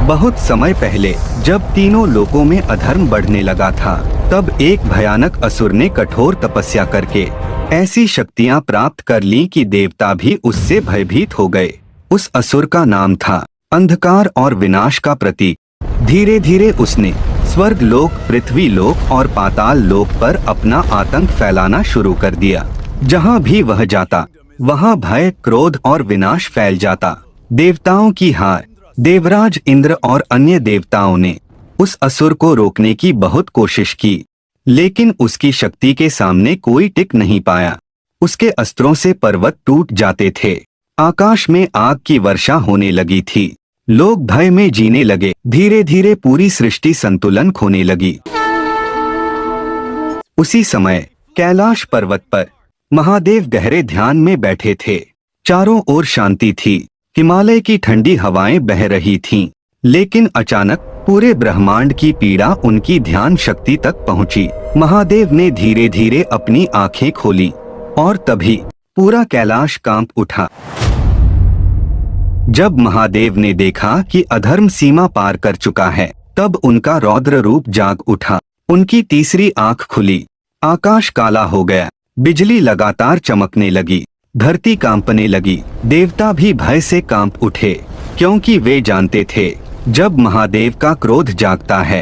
बहुत समय पहले जब तीनों लोकों में अधर्म बढ़ने लगा था, तब एक भयानक असुर ने कठोर तपस्या करके ऐसी शक्तियां प्राप्त कर ली कि देवता भी उससे भयभीत हो गए। उस असुर का नाम था अंधकार और विनाश का प्रतीक। धीरे धीरे उसने स्वर्ग लोक, पृथ्वी लोक और पाताल लोक पर अपना आतंक फैलाना शुरू कर दिया। जहाँ भी वह जाता वहाँ भय, क्रोध और विनाश फैल जाता। देवताओं की हार, देवराज इंद्र और अन्य देवताओं ने उस असुर को रोकने की बहुत कोशिश की, लेकिन उसकी शक्ति के सामने कोई टिक नहीं पाया। उसके अस्त्रों से पर्वत टूट जाते थे, आकाश में आग की वर्षा होने लगी थी, लोग भय में जीने लगे। धीरे धीरे पूरी सृष्टि संतुलन खोने लगी। उसी समय कैलाश पर्वत पर महादेव गहरे ध्यान में बैठे थे। चारों ओर शांति थी, हिमालय की ठंडी हवाएं बह रही थीं, लेकिन अचानक पूरे ब्रह्मांड की पीड़ा उनकी ध्यान शक्ति तक पहुंची। महादेव ने धीरे धीरे अपनी आंखें खोली और तभी पूरा कैलाश कांप उठा। जब महादेव ने देखा कि अधर्म सीमा पार कर चुका है, तब उनका रौद्र रूप जाग उठा। उनकी तीसरी आंख खुली, आकाश काला हो गया, बिजली लगातार चमकने लगी, धरती कांपने लगी। देवता भी भय से कांप उठे, क्योंकि वे जानते थे जब महादेव का क्रोध जागता है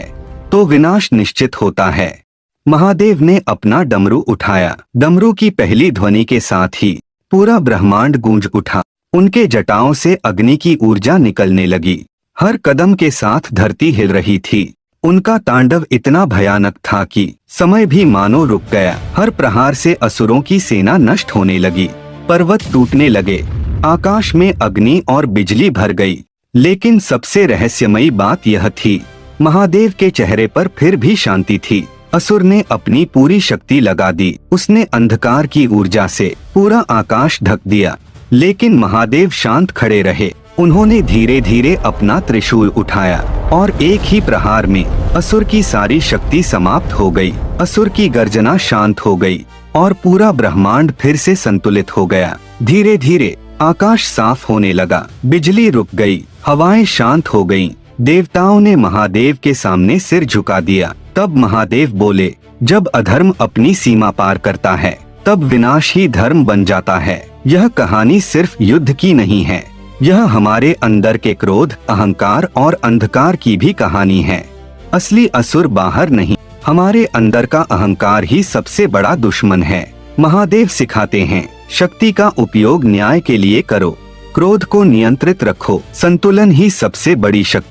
तो विनाश निश्चित होता है। महादेव ने अपना डमरू उठाया। डमरू की पहली ध्वनि के साथ ही पूरा ब्रह्मांड गूंज उठा। उनके जटाओं से अग्नि की ऊर्जा निकलने लगी। हर कदम के साथ धरती हिल रही थी। उनका तांडव इतना भयानक था कि समय भी मानो रुक गया। हर प्रहार से असुरों की सेना नष्ट होने लगी, पर्वत टूटने लगे, आकाश में अग्नि और बिजली भर गई। लेकिन सबसे रहस्यमयी बात यह थी, महादेव के चेहरे पर फिर भी शांति थी। असुर ने अपनी पूरी शक्ति लगा दी। उसने अंधकार की ऊर्जा से पूरा आकाश ढक दिया, लेकिन महादेव शांत खड़े रहे। उन्होंने धीरे धीरे अपना त्रिशूल उठाया और एक ही प्रहार में असुर की सारी शक्ति समाप्त हो गई। असुर की गर्जना शांत हो गई और पूरा ब्रह्मांड फिर से संतुलित हो गया। धीरे धीरे आकाश साफ होने लगा, बिजली रुक गई, हवाएं शांत हो गईं। देवताओं ने महादेव के सामने सिर झुका दिया। तब महादेव बोले, जब अधर्म अपनी सीमा पार करता है, तब विनाश ही धर्म बन जाता है। यह कहानी सिर्फ युद्ध की नहीं है, यह हमारे अंदर के क्रोध, अहंकार और अंधकार की भी कहानी है। असली असुर बाहर नहीं, हमारे अंदर का अहंकार ही सबसे बड़ा दुश्मन है। महादेव सिखाते हैं, शक्ति का उपयोग न्याय के लिए करो, क्रोध को नियंत्रित रखो, संतुलन ही सबसे बड़ी शक्ति